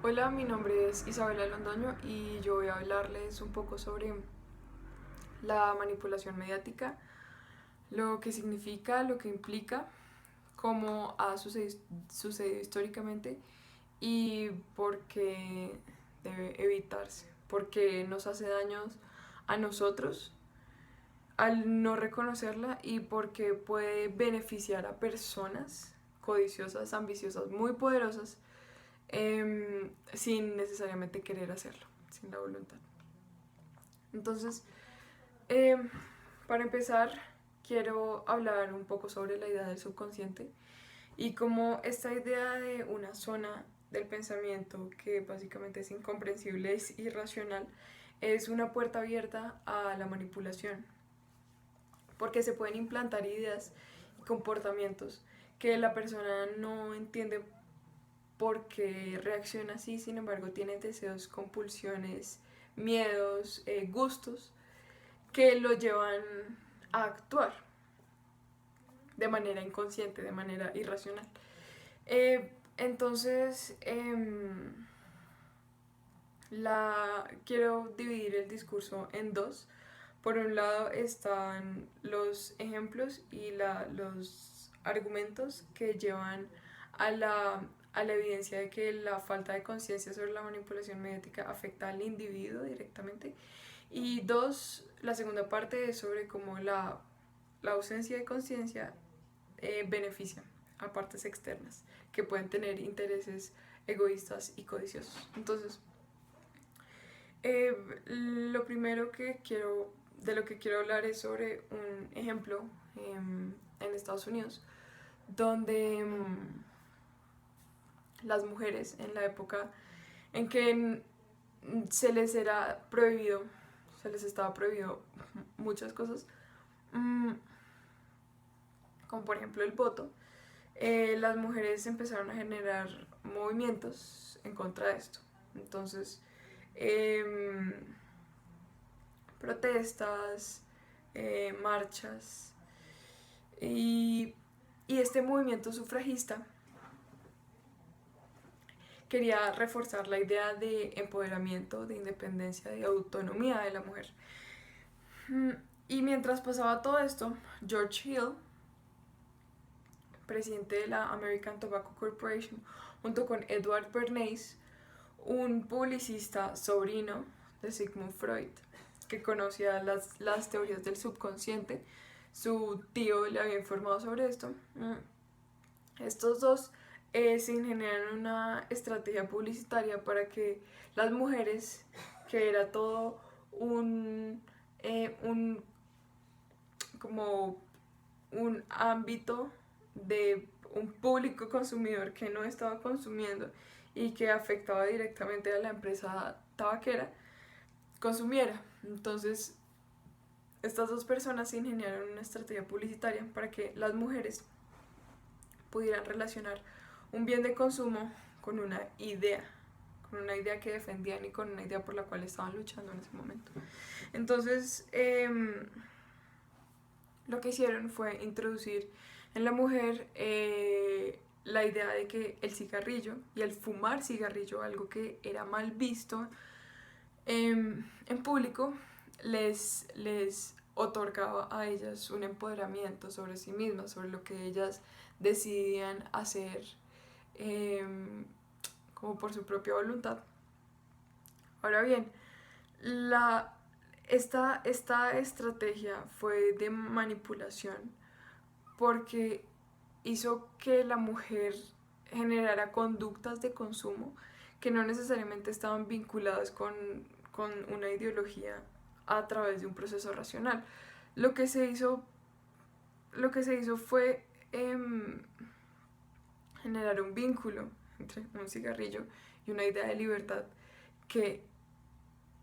Hola, mi nombre es Isabela Londoño y yo voy a hablarles un poco sobre la manipulación mediática, lo que significa, lo que implica, cómo ha sucedido históricamente y por qué debe evitarse, porque nos hace daños a nosotros al no reconocerla y porque puede beneficiar a personas codiciosas, ambiciosas, muy poderosas, sin necesariamente querer hacerlo, sin la voluntad. Entonces, eh, para empezar, quiero hablar un poco sobre la idea del subconsciente y cómo esta idea de una zona del pensamiento que básicamente es incomprensible, es irracional, es una puerta abierta a la manipulación, porque se pueden implantar ideas y comportamientos que la persona no entiende por qué reacciona así, sin embargo tiene deseos, compulsiones, miedos, gustos que lo llevan a actuar de manera inconsciente, de manera irracional. Entonces, quiero dividir el discurso en dos. Por un lado están los ejemplos y los argumentos que llevan a a la evidencia de que la falta de conciencia sobre la manipulación mediática afecta al individuo directamente. Y dos, la segunda parte es sobre cómo la ausencia de conciencia beneficia a partes externas que pueden tener intereses egoístas y codiciosos. Entonces, lo primero de lo que quiero hablar es sobre un ejemplo en Estados Unidos, donde las mujeres en la época en que se les era prohibido, se les estaba prohibido muchas cosas, mm, como por ejemplo el voto, las mujeres empezaron a generar movimientos en contra de esto. Entonces, eh, protestas, marchas y, y este movimiento sufragista quería reforzar la idea de empoderamiento, de independencia, de autonomía de la mujer. Mm, Y mientras pasaba todo esto, George Hill, presidente de la American Tobacco Corporation, junto con Edward Bernays, un publicista sobrino de Sigmund Freud, que conocía las teorías del subconsciente, su tío le había informado sobre esto. Estos dos se ingeniaron una estrategia publicitaria para que las mujeres, que era todo un como un ámbito de un público consumidor que no estaba consumiendo y que afectaba directamente a la empresa tabaquera, consumiera. Entonces, estas dos personas se ingeniaron una estrategia publicitaria para que las mujeres pudieran relacionar un bien de consumo con con una idea que defendían y con una idea por la cual estaban luchando en ese momento. Entonces, lo que hicieron fue introducir en la mujer la idea de que el cigarrillo y el fumar cigarrillo, algo que era mal visto en público, les otorgaba a ellas un empoderamiento sobre sí mismas, sobre lo que ellas decidían hacer eh, como por su propia voluntad. Ahora bien, la, esta estrategia fue de manipulación porque hizo que la mujer generara conductas de consumo que no necesariamente estaban vinculadas con una ideología a través de un proceso racional. Lo que se hizo, lo que se hizo fue generar un vínculo entre un cigarrillo y una idea de libertad que,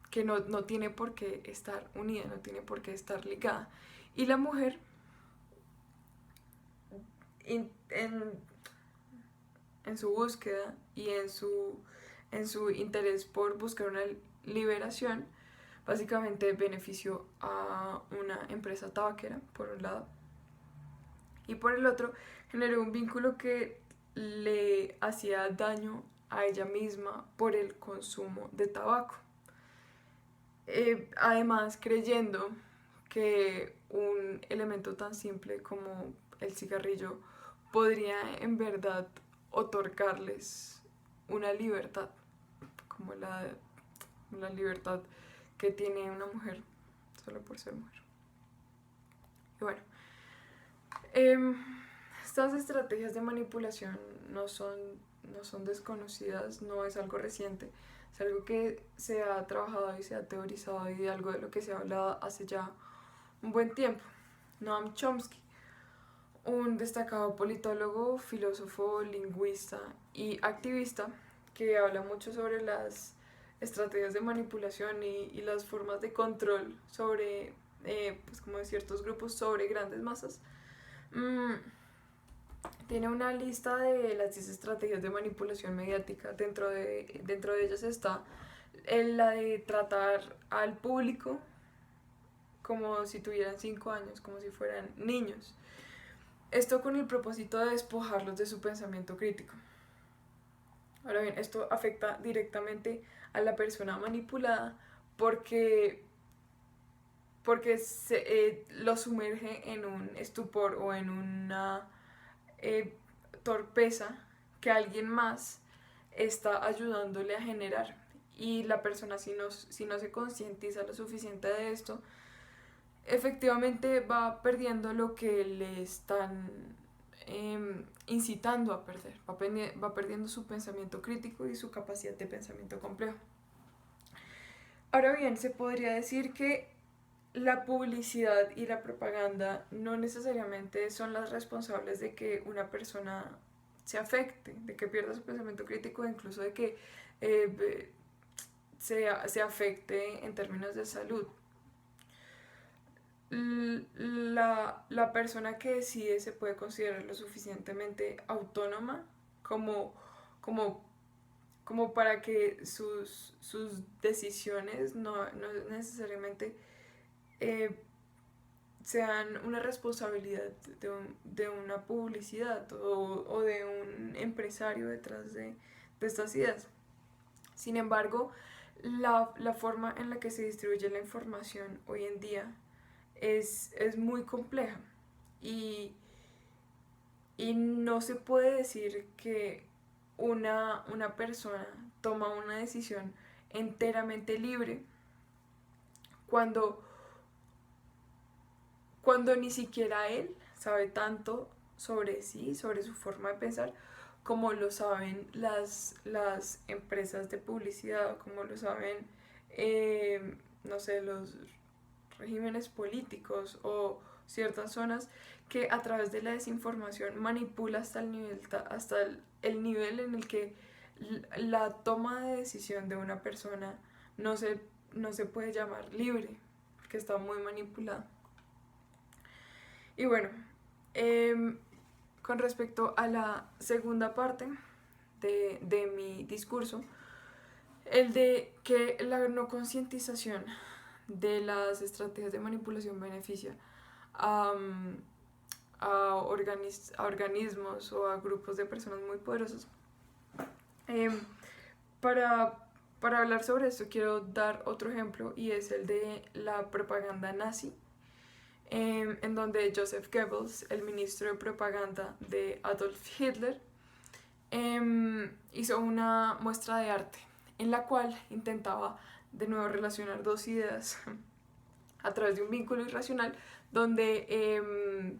que no tiene por qué estar unida, no tiene por qué estar ligada. Y la mujer, en, en, en su búsqueda y en su interés por buscar una liberación, básicamente benefició a una empresa tabaquera, por un lado, y por el otro generó un vínculo que le hacía daño a ella misma por el consumo de tabaco. Además, creyendo que un elemento tan simple como el cigarrillo podría en verdad otorgarles una libertad, como la libertad que tiene una mujer solo por ser mujer. Y bueno, estas estrategias de manipulación no son desconocidas, no es algo reciente, es algo que se ha trabajado y se ha teorizado y de algo de lo que se ha hablado hace ya un buen tiempo. Noam Chomsky, un destacado politólogo, filósofo, lingüista y activista que habla mucho sobre las estrategias de manipulación y las formas de control sobre, pues como de ciertos grupos sobre grandes masas. Tiene una lista de las 10 estrategias de manipulación mediática. Dentro de ellas está la de tratar al público como si tuvieran 5 años, como si fueran niños. Esto con el propósito de despojarlos de su pensamiento crítico. Ahora bien, esto afecta directamente a la persona manipulada porque lo sumerge en un estupor o en una torpeza que alguien más está ayudándole a generar. Y la persona, si no se concientiza lo suficiente de esto, efectivamente va perdiendo lo que le están incitando a perder, va perdiendo su pensamiento crítico y su capacidad de pensamiento complejo. Ahora bien, se podría decir que la publicidad y la propaganda no necesariamente son las responsables de que una persona se afecte, de que pierda su pensamiento crítico, incluso de que se afecte en términos de salud. La persona que decide se puede considerar lo suficientemente autónoma como, como, como para que sus decisiones no necesariamente sean una responsabilidad de una publicidad o de un empresario detrás de estas ideas. Sin embargo, la forma en la que se distribuye la información hoy en día es muy compleja y no se puede decir que una persona toma una decisión enteramente libre cuando ni siquiera él sabe tanto sobre sí, sobre su forma de pensar, como lo saben las empresas de publicidad, como lo saben, no sé, los regímenes políticos o ciertas zonas que a través de la desinformación manipula hasta el nivel en el que la toma de decisión de una persona no se puede llamar libre, porque está muy manipulada. Y bueno, con respecto a la segunda parte de mi discurso, el de que la no concientización de las estrategias de manipulación beneficia a organismos o a grupos de personas muy poderosos. Para hablar sobre esto quiero dar otro ejemplo y es el de la propaganda nazi, en donde Joseph Goebbels, el ministro de propaganda de Adolf Hitler, hizo una muestra de arte en la cual intentaba de nuevo relacionar dos ideas a través de un vínculo irracional donde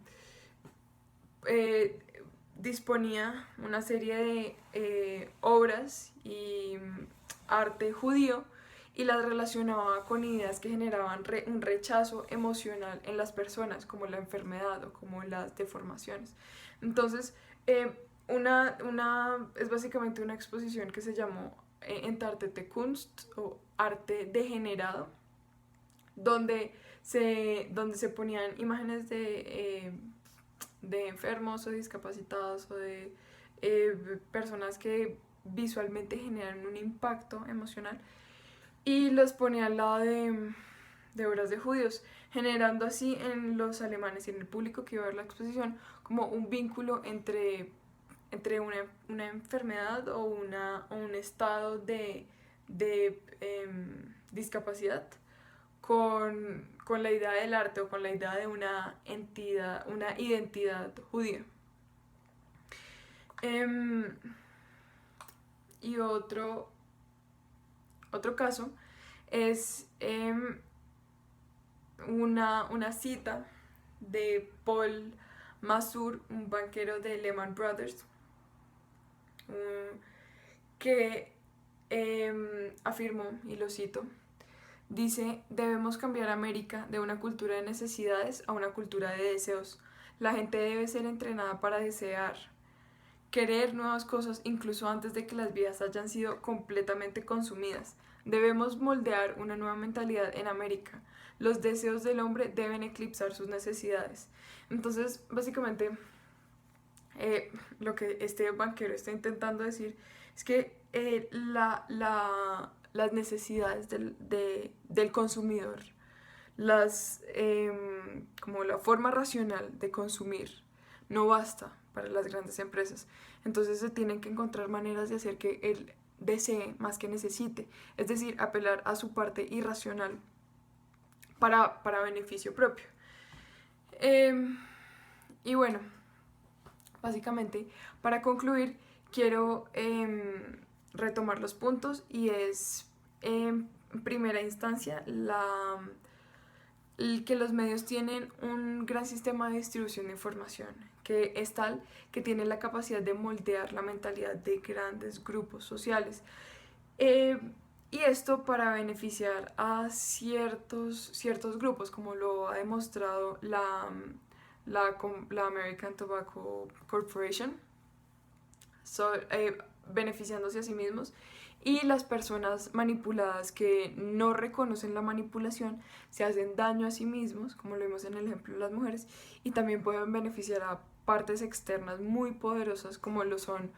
disponía una serie de obras y arte judío y las relacionaba con ideas que generaban un rechazo emocional en las personas, como la enfermedad o como las deformaciones. Entonces, es básicamente una exposición que se llamó Entartete Kunst o arte degenerado, donde se ponían imágenes de enfermos o discapacitados o de personas que visualmente generan un impacto emocional y los ponía al lado de obras de judíos, generando así en los alemanes y en el público que iba a ver la exposición como un vínculo entre entre una enfermedad o un estado de discapacidad con la idea del arte o con la idea de una entidad, una identidad judía. Y otro caso es una cita de Paul Masur, un banquero de Lehman Brothers, que afirmó, y lo cito, dice: debemos cambiar América de una cultura de necesidades a una cultura de deseos. La gente debe ser entrenada para desear, querer nuevas cosas incluso antes de que las vidas hayan sido completamente consumidas. Debemos moldear una nueva mentalidad en América. Los deseos del hombre deben eclipsar sus necesidades. Entonces, básicamente, lo que este banquero está intentando decir es que las necesidades del consumidor, como la forma racional de consumir, no basta para las grandes empresas. Entonces se tienen que encontrar maneras de hacer que él desee más que necesite, es decir, apelar a su parte irracional para beneficio propio. Y bueno, básicamente, para concluir, quiero retomar los puntos, y es, en primera instancia, que los medios tienen un gran sistema de distribución de información, que es tal que tiene la capacidad de moldear la mentalidad de grandes grupos sociales. Y esto para beneficiar a ciertos grupos, como lo ha demostrado la American Tobacco Corporation, beneficiándose a sí mismos, y las personas manipuladas que no reconocen la manipulación se hacen daño a sí mismos, como lo vimos en el ejemplo de las mujeres, y también pueden beneficiar a partes externas muy poderosas, como lo son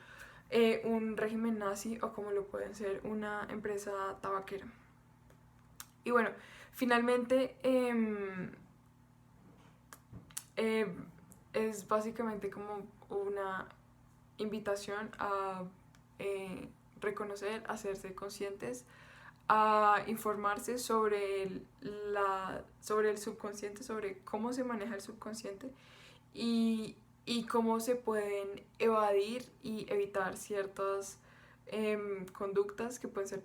un régimen nazi o como lo pueden ser una empresa tabaquera. Y bueno, finalmente es básicamente como una invitación a reconocer, hacerse conscientes, a informarse sobre el subconsciente, sobre cómo se maneja el subconsciente y cómo se pueden evadir y evitar ciertas conductas que pueden ser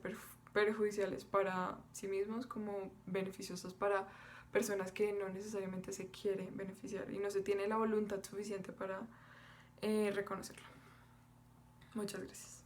perjudiciales para sí mismos, como beneficiosas para personas que no necesariamente se quieren beneficiar y no se tiene la voluntad suficiente para reconocerlo. Muchas gracias.